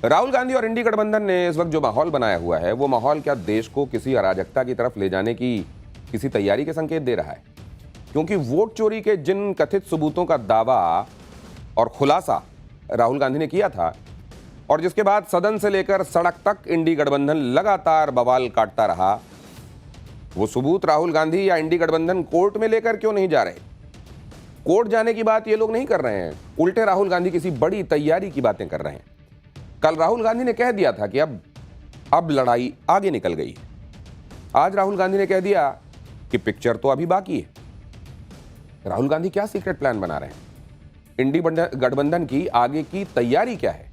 राहुल गांधी और इंडी गठबंधन ने इस वक्त जो माहौल बनाया हुआ है, वो माहौल क्या देश को किसी अराजकता की तरफ ले जाने की किसी तैयारी के संकेत दे रहा है? क्योंकि वोट चोरी के जिन कथित सबूतों का दावा और खुलासा राहुल गांधी ने किया था और जिसके बाद सदन से लेकर सड़क तक इंडी गठबंधन लगातार बवाल काटता रहा, वो सबूत राहुल गांधी या इंडी गठबंधन कोर्ट में लेकर क्यों नहीं जा रहे? कोर्ट जाने की बात ये लोग नहीं कर रहे हैं, उल्टे राहुल गांधी किसी बड़ी तैयारी की बातें कर रहे हैं। कल राहुल गांधी ने कह दिया था कि अब लड़ाई आगे निकल गई है। आज राहुल गांधी ने कह दिया कि पिक्चर तो अभी बाकी है। राहुल गांधी क्या सीक्रेट प्लान बना रहे हैं? इंडी गठबंधन की आगे की तैयारी क्या है?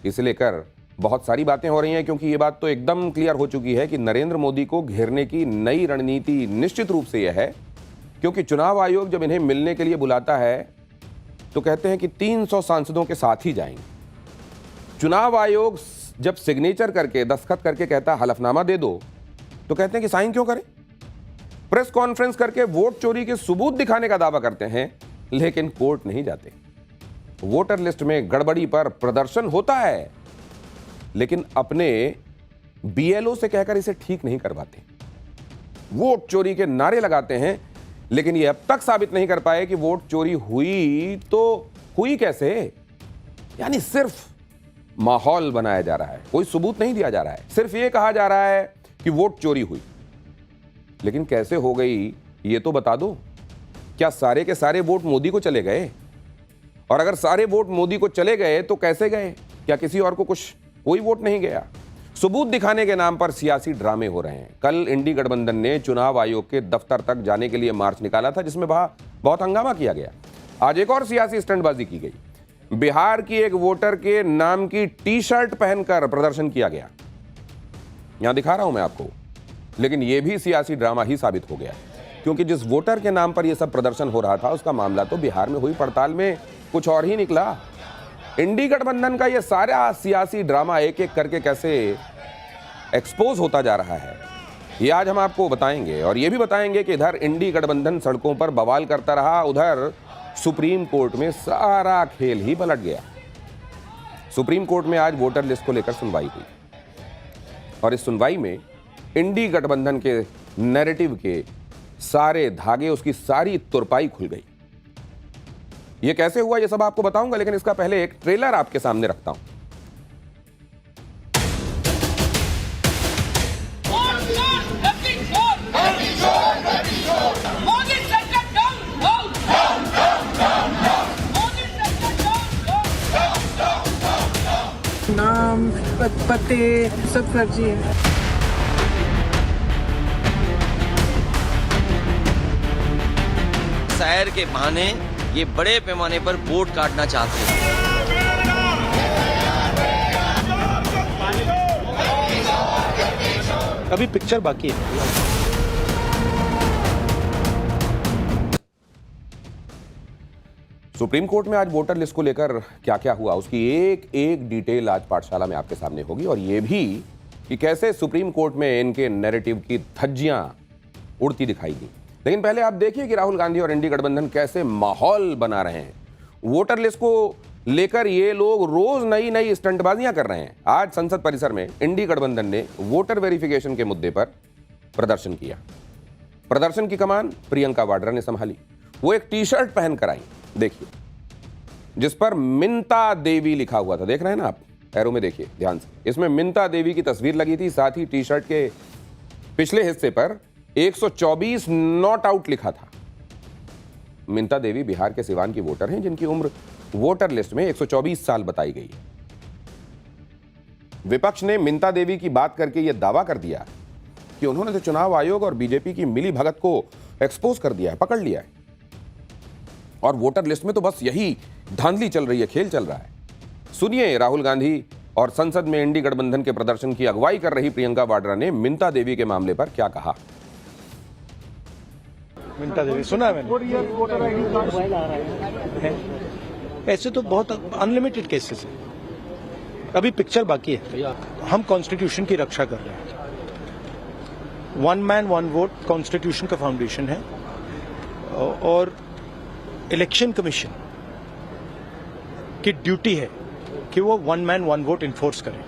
इसे लेकर बहुत सारी बातें हो रही हैं, क्योंकि ये बात तो एकदम क्लियर हो चुकी है कि नरेंद्र मोदी को घेरने की नई रणनीति निश्चित रूप से यह है, क्योंकि चुनाव आयोग जब इन्हें मिलने के लिए बुलाता है तो कहते हैं कि 300 सांसदों के साथ ही जाएंगे। चुनाव आयोग जब सिग्नेचर करके दस्तखत करके कहता हलफनामा दे दो तो कहते हैं कि साइन क्यों करें? प्रेस कॉन्फ्रेंस करके वोट चोरी के सबूत दिखाने का दावा करते हैं, लेकिन कोर्ट नहीं जाते। वोटर लिस्ट में गड़बड़ी पर प्रदर्शन होता है, लेकिन अपने बीएलओ से कहकर इसे ठीक नहीं करवाते। वोट चोरी के नारे लगाते हैं, लेकिन ये अब तक साबित नहीं कर पाए कि वोट चोरी हुई तो हुई कैसे। यानी सिर्फ माहौल बनाया जा रहा है, कोई सबूत नहीं दिया जा रहा है। सिर्फ ये कहा जा रहा है कि वोट चोरी हुई, लेकिन कैसे हो गई ये तो बता दो। क्या सारे के सारे वोट मोदी को चले गए? और अगर सारे वोट मोदी को चले गए तो कैसे गए? क्या किसी और को कोई वोट नहीं गया? सबूत दिखाने के नाम पर सियासी ड्रामे हो रहे हैं। कल इंडी गठबंधन ने चुनाव आयोग के दफ्तर तक जाने के लिए मार्च निकाला था, जिसमें बहुत हंगामा किया गया। आज एक और सियासी स्टंटबाजी की गई। बिहार की एक वोटर के नाम की टी शर्ट पहनकर प्रदर्शन किया गया। यहां दिखा रहा हूं मैं आपको, लेकिन यह भी सियासी ड्रामा ही साबित हो गया, क्योंकि जिस वोटर के नाम पर यह सब प्रदर्शन हो रहा था उसका मामला तो बिहार में हुई पड़ताल में कुछ और ही निकला। इंडी गठबंधन का यह सारा सियासी ड्रामा एक एक करके कैसे एक्सपोज होता जा रहा है, ये आज हम आपको बताएंगे। और यह भी बताएंगे कि इधर इंडी गठबंधन सड़कों पर बवाल करता रहा, उधर सुप्रीम कोर्ट में सारा खेल ही पलट गया। सुप्रीम कोर्ट में आज वोटर लिस्ट को लेकर सुनवाई हुई और इस सुनवाई में इंडी गठबंधन के नैरेटिव के सारे धागे, उसकी सारी तुरपाई खुल गई। ये कैसे हुआ ये सब आपको बताऊंगा, लेकिन इसका पहले एक ट्रेलर आपके सामने रखता हूं। नाम पते सब फर्जी है। शहर के बहाने ये बड़े पैमाने पर वोट काटना चाहते हैं। अभी पिक्चर बाकी है। सुप्रीम कोर्ट में आज वोटर लिस्ट को लेकर क्या क्या हुआ, उसकी एक एक डिटेल आज पाठशाला में आपके सामने होगी। और यह भी कि कैसे सुप्रीम कोर्ट में इनके नैरेटिव की धज्जियां उड़ती दिखाई दी। लेकिन पहले आप देखिए कि राहुल गांधी और इंडी गठबंधन कैसे माहौल बना रहे हैं। वोटर लिस्ट को लेकर ये लोग रोज नई नई स्टंटबाजियां कर रहे हैं। आज संसद परिसर में इंडी गठबंधन ने वोटर वेरिफिकेशन के मुद्दे पर प्रदर्शन किया। प्रदर्शन की कमान प्रियंका वाड्रा ने संभाली। वो एक टी शर्ट पहनकर आई, देखिए, जिस पर मिंता देवी लिखा हुआ था। देख रहे हैं ना आप, एरो में देखिए ध्यान से। इसमें मिंता देवी की तस्वीर लगी थी, साथ ही टी शर्ट के पिछले हिस्से पर 124 नॉट आउट लिखा था। मिंता देवी बिहार के सिवान की वोटर हैं, जिनकी उम्र वोटर लिस्ट में 124 साल बताई गई है। विपक्ष ने मिंता देवी की बात करके यह दावा कर दिया कि उन्होंने तो चुनाव आयोग और बीजेपी की मिली भगत को एक्सपोज कर दिया है, पकड़ लिया है, और वोटर लिस्ट में तो बस यही धांधली चल रही है, खेल चल रहा है। सुनिए राहुल गांधी और संसद में इंडी गठबंधन के प्रदर्शन की अगुवाई कर रही प्रियंका वाड्रा ने मिंता देवी के मामले पर क्या कहा। मिंता देवी सुना है मैंने। ऐसे तो बहुत अनलिमिटेड केसेस हैं। अभी पिक्चर बाकी है। हम कॉन्स्टिट्यूशन की रक्षा कर रहे हैं। One man one vote constitution का फाउंडेशन है और इलेक्शन कमीशन की ड्यूटी है कि वो one man one vote enforce करें,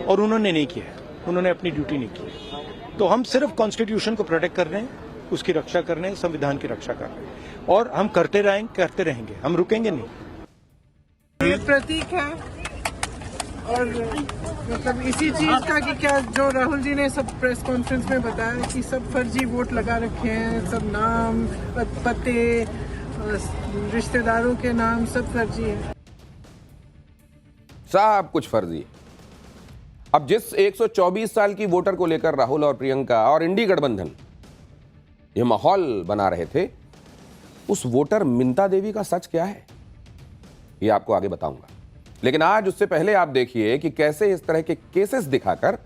और उन्होंने नहीं किया, उन्होंने अपनी ड्यूटी नहीं की। तो हम सिर्फ कॉन्स्टिट्यूशन को प्रोटेक्ट कर रहे हैं, उसकी रक्षा कर रहे हैं, संविधान की रक्षा कर रहे हैं, और हम करते रहेंगे, हम रुकेंगे नहीं। ये प्रतीक है और मतलब इसी चीज का कि क्या जो राहुल जी ने सब प्रेस कॉन्फ्रेंस में बताया कि सब फर्जी वोट लगा रखे हैं, सब नाम पते रिश्तेदारों के नाम सब फर्जी है, सब कुछ फर्जी है। अब जिस 124 साल की वोटर को लेकर राहुल और प्रियंका और इंडी गठबंधन ये माहौल बना रहे थे, उस वोटर मिंता देवी का सच क्या है ये आपको आगे बताऊंगा। लेकिन आज उससे पहले आप देखिए कि कैसे इस तरह के केसेस दिखाकर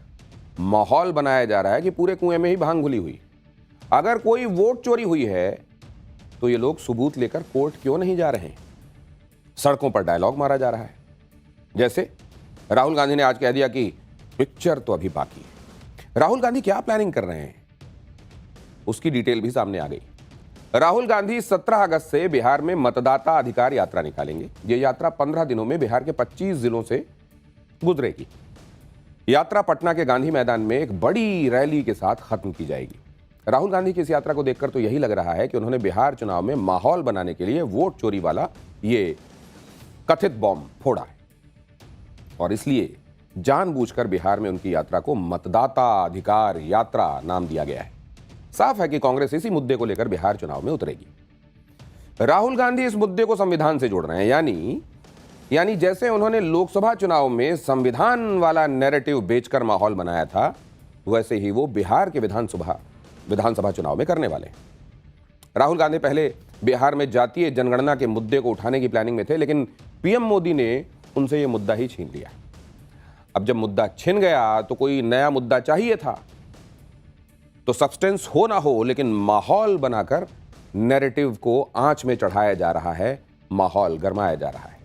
माहौल बनाया जा रहा है कि पूरे कुएं में ही भांग घुली हुई। अगर कोई वोट चोरी हुई है तो ये लोग सबूत लेकर कोर्ट क्यों नहीं जा रहे हैं? सड़कों पर डायलॉग मारा जा रहा है। जैसे राहुल गांधी ने आज कह दिया कि पिक्चर तो अभी बाकी है। राहुल गांधी क्या प्लानिंग कर रहे हैं उसकी डिटेल भी सामने आ गई। राहुल गांधी 17 अगस्त से बिहार में मतदाता अधिकार यात्रा निकालेंगे। ये यात्रा 15 दिनों में बिहार के 25 जिलों से गुजरेगी। यात्रा पटना के गांधी मैदान में एक बड़ी रैली के साथ खत्म की जाएगी। राहुल गांधी की इस यात्रा को देखकर तो यही लग रहा है कि उन्होंने बिहार चुनाव में माहौल बनाने के लिए वोट चोरी वाला ये कथित बॉम्ब फोड़ा है, और इसलिए जानबूझकर बिहार में उनकी यात्रा को मतदाता अधिकार यात्रा नाम दिया गया है। साफ है कि कांग्रेस इसी मुद्दे को लेकर बिहार चुनाव में उतरेगी। राहुल गांधी इस मुद्दे को संविधान से जोड़ रहे हैं, यानी जैसे उन्होंने लोकसभा चुनाव में संविधान वाला नैरेटिव बेचकर माहौल बनाया था, वैसे ही वो बिहार के विधानसभा चुनाव में करने वाले। राहुल गांधी पहले बिहार में जातीय जनगणना के मुद्दे को उठाने की प्लानिंग में थे, लेकिन पीएम मोदी ने उनसे यह मुद्दा ही छीन लिया। अब जब मुद्दा छिन गया तो कोई नया मुद्दा चाहिए था। तो सब्सटेंस हो ना हो, लेकिन माहौल बनाकर नैरेटिव को आंच में चढ़ाया जा रहा है, माहौल गरमाया जा रहा है।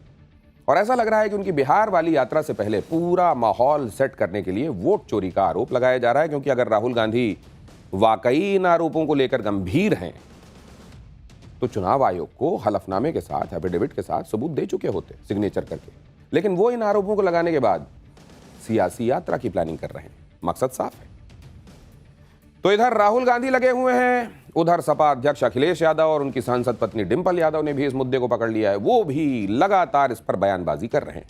और ऐसा लग रहा है कि उनकी बिहार वाली यात्रा से पहले पूरा माहौल सेट करने के लिए वोट चोरी का आरोप लगाया जा रहा है, क्योंकि अगर राहुल गांधी वाकई इन आरोपों को लेकर गंभीर हैं तो चुनाव आयोग को हलफनामे के साथ, एफिडेविट के साथ सबूत दे चुके होते सिग्नेचर करके। लेकिन वो इन आरोपों को लगाने के बाद सियासी यात्रा की प्लानिंग कर रहे हैं। मकसद साफ है। तो इधर राहुल गांधी लगे हुए हैं, उधर सपा अध्यक्ष अखिलेश यादव और उनकी सांसद पत्नी डिंपल यादव ने भी इस मुद्दे को पकड़ लिया है। वो भी लगातार इस पर बयानबाजी कर रहे हैं।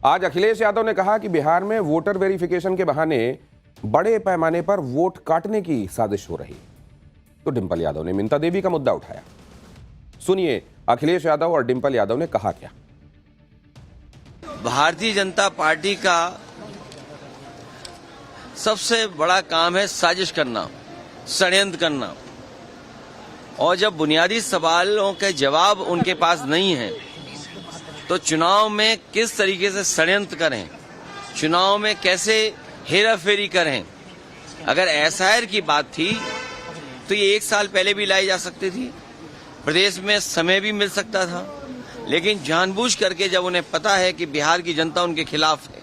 आज अखिलेश यादव ने कहा कि बिहार में वोटर वेरिफिकेशन के बहाने बड़े पैमाने पर वोट काटने की साजिश हो रही। तो डिंपल यादव ने मिंता देवी का मुद्दा उठाया। सुनिए अखिलेश यादव और डिंपल यादव ने कहा क्या। भारतीय जनता पार्टी का सबसे बड़ा काम है साजिश करना, षड्यंत्र करना, और जब बुनियादी सवालों के जवाब उनके पास नहीं है तो चुनाव में किस तरीके से षड्यंत्र करें, चुनाव में कैसे हेराफेरी करें। अगर एसआईआर की बात थी तो ये 1 साल पहले भी लाई जा सकती थी, प्रदेश में समय भी मिल सकता था, लेकिन जानबूझ करके जब उन्हें पता है कि बिहार की जनता उनके खिलाफ है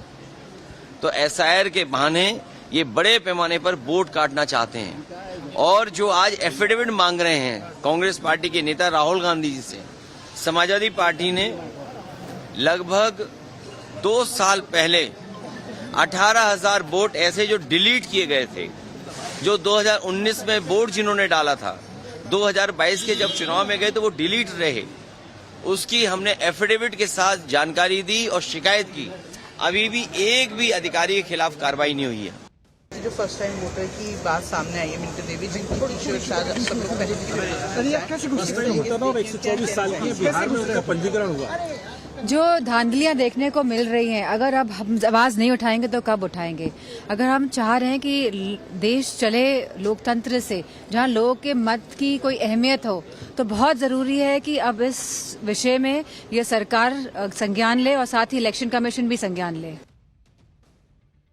तो एसआईआर के बहाने ये बड़े पैमाने पर वोट काटना चाहते हैं। और जो आज एफिडेविट मांग रहे हैं कांग्रेस पार्टी के नेता राहुल गांधी जी से, समाजवादी पार्टी ने लगभग 2 साल पहले 18,000 वोट ऐसे जो डिलीट किए गए थे, जो 2019 में वोट जिन्होंने डाला था, 2022 के जब चुनाव में गए तो वो डिलीट रहे, उसकी हमने एफिडेविट के साथ जानकारी दी और शिकायत की। अभी भी एक भी अधिकारी के खिलाफ कार्रवाई नहीं हुई है। जो फर्स्ट टाइम वोटर की बात सामने आई है मिंटा देवी जी की टी-शर्ट शायद सब लोग पहले बिहार में उनका पंजीकरण हुआ। जो धांधलियां देखने को मिल रही हैं, अगर अब हम आवाज नहीं उठाएंगे तो कब उठाएंगे। अगर हम चाह रहे हैं कि देश चले लोकतंत्र से, जहां लोगों के मत की कोई अहमियत हो, तो बहुत जरूरी है कि अब इस विषय में ये सरकार संज्ञान ले और साथ ही इलेक्शन कमीशन भी संज्ञान ले।